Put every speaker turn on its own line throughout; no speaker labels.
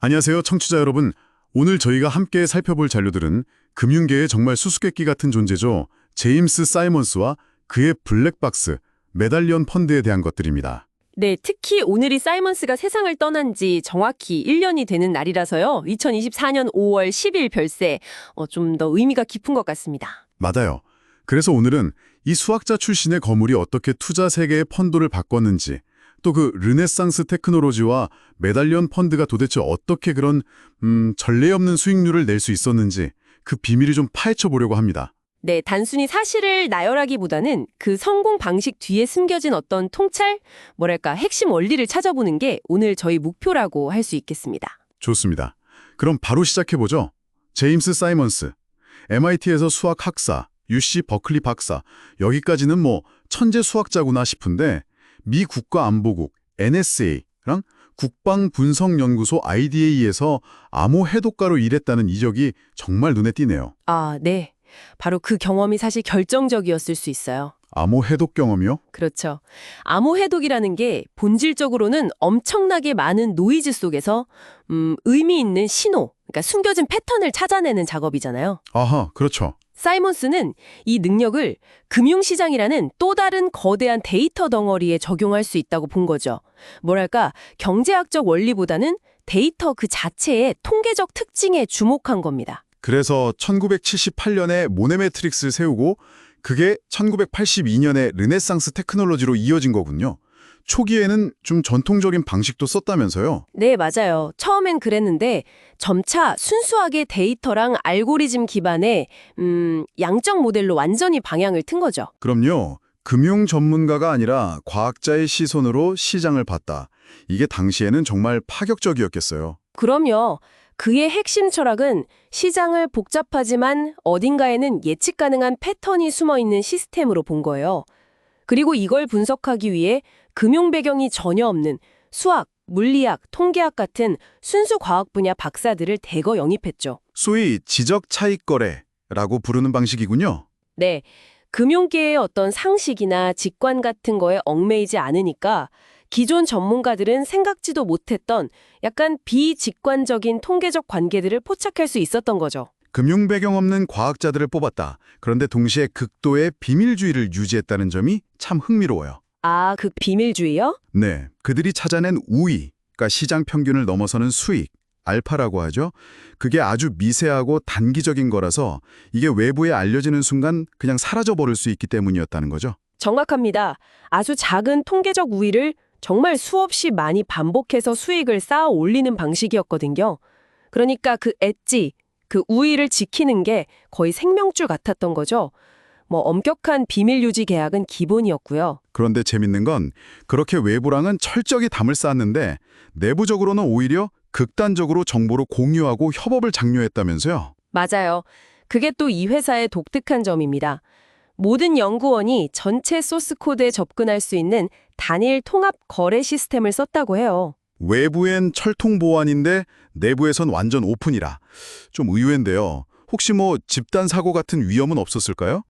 안녕하세요, 청취자 여러분. 오늘 저희가 함께 살펴볼 자료들은 금융계의 정말 수수께끼 같은 존재죠. 제임스 사이먼스와 그의 블랙박스, 메달리언 펀드에 대한 것들입니다.
네, 특히 오늘이 사이먼스가 세상을 떠난 지 정확히 1년이 되는 날이라서요. 2024년 5월 10일 별세, 좀 더 의미가 깊은 것 같습니다.
맞아요. 그래서 오늘은 이 수학자 출신의 거물이 어떻게 투자 세계의 펀도를 바꿨는지, 또 그 르네상스 테크놀로지와 메달리언 펀드가 도대체 어떻게 그런 전례 없는 수익률을 낼 수 있었는지 그 비밀을 좀 파헤쳐 보려고 합니다.
네, 단순히 사실을 나열하기보다는 그 성공 방식 뒤에 숨겨진 어떤 통찰? 뭐랄까, 핵심 원리를 찾아보는 게 오늘 저희 목표라고 할 수 있겠습니다.
좋습니다. 그럼 바로 시작해보죠. 제임스 사이먼스, MIT에서 수학 학사, UC 버클리 박사, 여기까지는 뭐 천재 수학자구나 싶은데 미 국가안보국 NSA랑 국방분석연구소 IDA에서 암호 해독가로 일했다는 이력이 정말 눈에 띄네요.
아, 네. 바로 그 경험이 사실 결정적이었을 수 있어요.
암호 해독 경험이요?
그렇죠. 암호 해독이라는 게 본질적으로는 엄청나게 많은 노이즈 속에서 의미 있는 신호, 그러니까 숨겨진 패턴을 찾아내는 작업이잖아요.
아하, 그렇죠.
사이먼스는 이 능력을 금융시장이라는 또 다른 거대한 데이터 덩어리에 적용할 수 있다고 본 거죠. 뭐랄까, 경제학적 원리보다는 데이터 그 자체의 통계적 특징에 주목한 겁니다.
그래서 1978년에 모네매트릭스를 세우고 그게 1982년에 르네상스 테크놀로지로 이어진 거군요. 초기에는 좀 전통적인 방식도 썼다면서요?
네, 맞아요. 처음엔 그랬는데 점차 순수하게 데이터랑 알고리즘 기반의 양적 모델로 완전히 방향을 튼 거죠.
그럼요. 금융 전문가가 아니라 과학자의 시선으로 시장을 봤다. 이게 당시에는 정말 파격적이었겠어요.
그럼요. 그의 핵심 철학은 시장을 복잡하지만 어딘가에는 예측 가능한 패턴이 숨어있는 시스템으로 본 거예요. 그리고 이걸 분석하기 위해 금융 배경이 전혀 없는 수학, 물리학, 통계학 같은 순수 과학 분야 박사들을 대거 영입했죠.
소위 지적 차익 거래라고 부르는 방식이군요.
네, 금융계의 어떤 상식이나 직관 같은 거에 얽매이지 않으니까 기존 전문가들은 생각지도 못했던 약간 비직관적인 통계적 관계들을 포착할 수 있었던 거죠.
금융 배경 없는 과학자들을 뽑았다. 그런데 동시에 극도의 비밀주의를 유지했다는 점이 참 흥미로워요.
아, 그 비밀주의요?
네, 그들이 찾아낸 우위, 그러니까 시장 평균을 넘어서는 수익, 알파라고 하죠. 그게 아주 미세하고 단기적인 거라서 이게 외부에 알려지는 순간 그냥 사라져버릴 수 있기 때문이었다는 거죠.
정확합니다. 아주 작은 통계적 우위를 정말 수없이 많이 반복해서 수익을 쌓아 올리는 방식이었거든요. 그러니까 그 엣지, 그 우위를 지키는 게 거의 생명줄 같았던 거죠. 뭐 엄격한 비밀 유지 계약은 기본이었고요.
그런데 재밌는 건 그렇게 외부랑은 철저히 담을 쌓았는데 내부적으로는 오히려 극단적으로 정보를 공유하고 협업을 장려했다면서요.
맞아요. 그게 또 이 회사의 독특한 점입니다. 모든 연구원이 전체 소스 코드에 접근할 수 있는 단일 통합 거래 시스템을 썼다고 해요.
외부엔 철통 보안인데 내부에선 완전 오픈이라. 좀 의외인데요. 혹시 뭐 집단 사고 같은 위험은 없었을까요?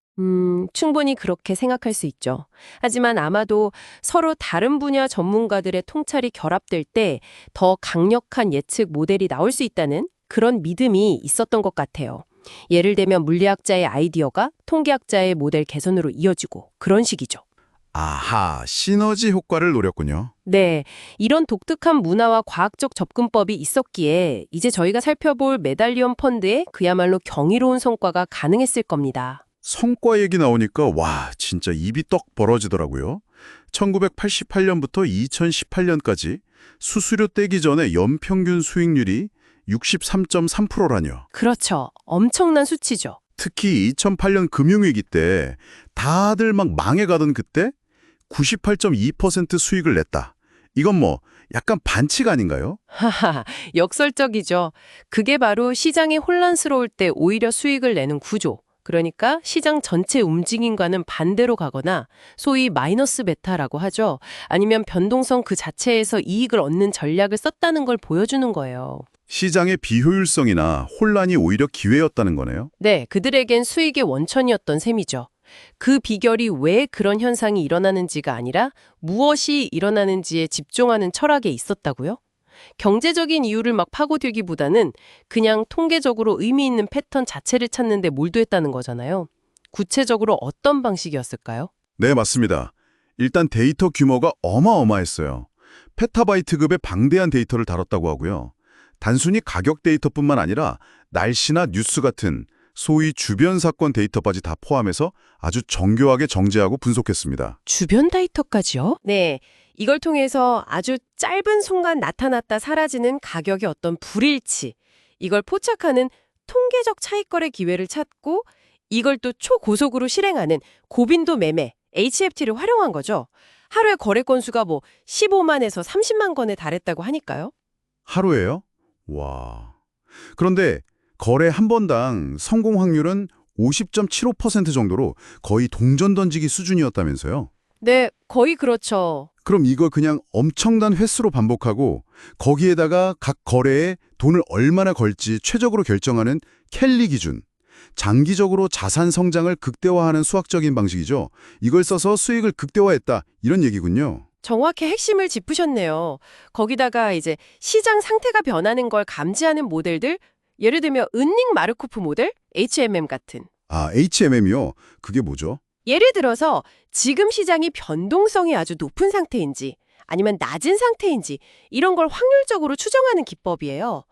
충분히 그렇게 생각할 수 있죠. 하지만 아마도 서로 다른 분야 전문가들의 통찰이 결합될 때 더 강력한 예측 모델이 나올 수 있다는 그런 믿음이 있었던 것 같아요. 예를 들면 물리학자의 아이디어가 통계학자의 모델 개선으로 이어지고 그런 식이죠.
아하, 시너지 효과를 노렸군요.
네, 이런 독특한 문화와 과학적 접근법이 있었기에 이제 저희가 살펴볼 메달리언 펀드의 그야말로 경이로운 성과가 가능했을 겁니다.
성과 얘기 나오니까 와, 진짜 입이 떡 벌어지더라고요. 1988년부터 2018년까지 수수료 떼기 전에 연평균 수익률이 63.3%라뇨.
그렇죠. 엄청난 수치죠.
특히 2008년 금융위기 때 다들 막 망해가던 그때 98.2% 수익을 냈다. 이건 뭐 약간 반칙 아닌가요?
하하, 역설적이죠. 그게 바로 시장이 혼란스러울 때 오히려 수익을 내는 구조. 그러니까 시장 전체 움직임과는 반대로 가거나 소위 마이너스 베타라고 하죠. 아니면 변동성 그 자체에서 이익을 얻는 전략을 썼다는 걸 보여주는 거예요.
시장의 비효율성이나 혼란이 오히려 기회였다는 거네요.
네, 그들에겐 수익의 원천이었던 셈이죠. 그 비결이 왜 그런 현상이 일어나는지가 아니라 무엇이 일어나는지에 집중하는 철학에 있었다고요? 경제적인 이유를 막 파고들기보다는 그냥 통계적으로 의미 있는 패턴 자체를 찾는 데 몰두했다는 거잖아요. 구체적으로 어떤 방식이었을까요?
네, 맞습니다. 일단 데이터 규모가 어마어마했어요. 페타바이트급의 방대한 데이터를 다뤘다고 하고요. 단순히 가격 데이터뿐만 아니라 날씨나 뉴스 같은 소위 주변 사건 데이터까지 다 포함해서 아주 정교하게 정제하고 분석했습니다.
주변 데이터까지요? 네. 이걸 통해서 아주 짧은 순간 나타났다 사라지는 가격의 어떤 불일치, 이걸 포착하는 통계적 차익거래 기회를 찾고 이걸 또 초고속으로 실행하는 고빈도 매매, HFT를 활용한 거죠. 하루에 거래 건수가 15만에서 30만 건에 달했다고 하니까요.
하루에요? 와. 그런데 거래 한 번당 성공 확률은 50.75% 정도로 거의 동전 던지기 수준이었다면서요?
네, 거의 그렇죠.
그럼 이걸 그냥 엄청난 횟수로 반복하고 거기에다가 각 거래에 돈을 얼마나 걸지 최적으로 결정하는 켈리 기준, 장기적으로 자산 성장을 극대화하는 수학적인 방식이죠. 이걸 써서 수익을 극대화했다, 이런 얘기군요.
정확히 핵심을 짚으셨네요. 거기다가 이제 시장 상태가 변하는 걸 감지하는 모델들, 예를 들면 은닉 마르코프 모델, HMM 같은.
아, HMM이요? 그게 뭐죠?
예를 들어서 지금 시장이 변동성이 아주 높은 상태인지 아니면 낮은 상태인지 이런 걸 확률적으로 추정하는 기법이에요.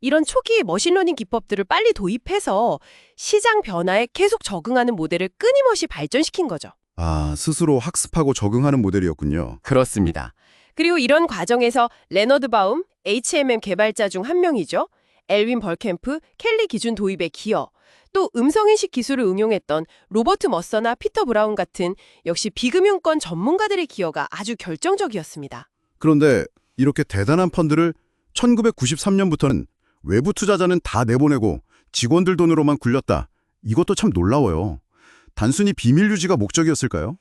이런 초기 머신러닝 기법들을 빨리 도입해서 시장 변화에 계속 적응하는 모델을 끊임없이 발전시킨 거죠.
아, 스스로 학습하고 적응하는 모델이었군요.
그렇습니다.
그리고 이런 과정에서 레너드 바움, HMM 개발자 중 한 명이죠. 엘윈 벌캠프, 켈리 기준 도입에 기여. 또 음성인식 기술을 응용했던 로버트 머서나 피터 브라운 같은 역시 비금융권 전문가들의 기여가 아주 결정적이었습니다.
그런데 이렇게 대단한 펀드를 1993년부터는 외부 투자자는 다 내보내고 직원들 돈으로만 굴렸다. 이것도 참 놀라워요. 단순히 비밀 유지가 목적이었을까요?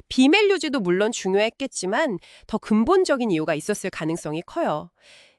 비밀 유지도 물론 중요했겠지만 더 근본적인 이유가 있었을 가능성이 커요.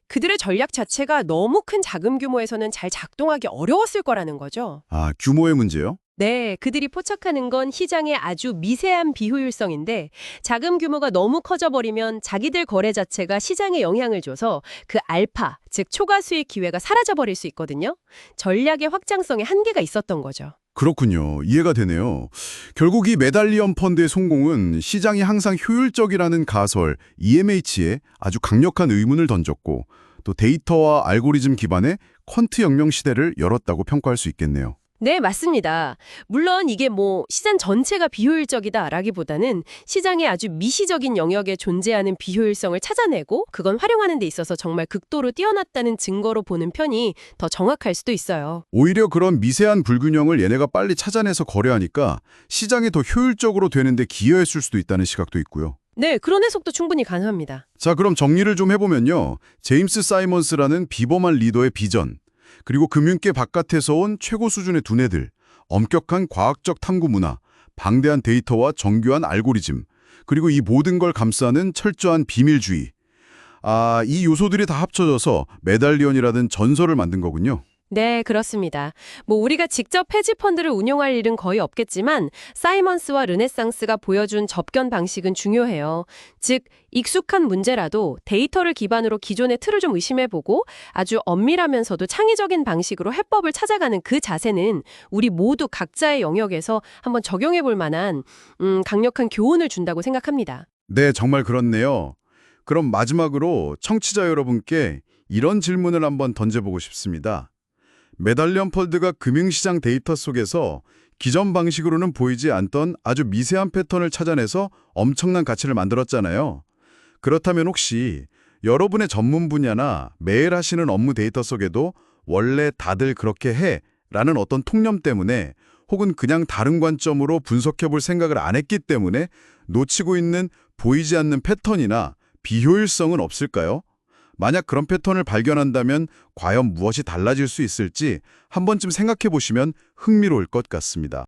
그들의 전략 자체가 너무 큰 자금 규모에서는 잘 작동하기 어려웠을 거라는 거죠.
아, 규모의 문제요?
네, 그들이 포착하는 건 시장의 아주 미세한 비효율성인데 자금 규모가 너무 커져버리면 자기들 거래 자체가 시장에 영향을 줘서 그 알파, 즉 초과 수익 기회가 사라져버릴 수 있거든요. 전략의 확장성에 한계가 있었던 거죠.
그렇군요. 이해가 되네요. 결국 이 메달리언 펀드의 성공은 시장이 항상 효율적이라는 가설 EMH에 아주 강력한 의문을 던졌고 또 데이터와 알고리즘 기반의 퀀트 혁명 시대를 열었다고 평가할 수 있겠네요.
네, 맞습니다. 물론 이게 시장 전체가 비효율적이다라기보다는 시장의 아주 미시적인 영역에 존재하는 비효율성을 찾아내고 그건 활용하는 데 있어서 정말 극도로 뛰어났다는 증거로 보는 편이 더 정확할 수도 있어요.
오히려 그런 미세한 불균형을 얘네가 빨리 찾아내서 거래하니까 시장이 더 효율적으로 되는데 기여했을 수도 있다는 시각도 있고요.
네, 그런 해석도 충분히 가능합니다.
자, 그럼 정리를 좀 해보면요. 제임스 사이먼스라는 비범한 리더의 비전, 그리고 금융계 바깥에서 온 최고 수준의 두뇌들, 엄격한 과학적 탐구 문화, 방대한 데이터와 정교한 알고리즘, 그리고 이 모든 걸 감싸는 철저한 비밀주의. 아, 이 요소들이 다 합쳐져서 메달리언이라는 전설을 만든 거군요.
네, 그렇습니다. 우리가 직접 헤지펀드를 운용할 일은 거의 없겠지만 사이먼스와 르네상스가 보여준 접견 방식은 중요해요. 즉, 익숙한 문제라도 데이터를 기반으로 기존의 틀을 좀 의심해보고 아주 엄밀하면서도 창의적인 방식으로 해법을 찾아가는 그 자세는 우리 모두 각자의 영역에서 한번 적용해볼 만한 강력한 교훈을 준다고 생각합니다.
네, 정말 그렇네요. 그럼 마지막으로 청취자 여러분께 이런 질문을 한번 던져보고 싶습니다. 메달리언 펀드가 금융시장 데이터 속에서 기존 방식으로는 보이지 않던 아주 미세한 패턴을 찾아내서 엄청난 가치를 만들었잖아요. 그렇다면 혹시 여러분의 전문 분야나 매일 하시는 업무 데이터 속에도 원래 다들 그렇게 해 라는 어떤 통념 때문에 혹은 그냥 다른 관점으로 분석해 볼 생각을 안 했기 때문에 놓치고 있는 보이지 않는 패턴이나 비효율성은 없을까요? 만약 그런 패턴을 발견한다면 과연 무엇이 달라질 수 있을지 한 번쯤 생각해 보시면 흥미로울 것 같습니다.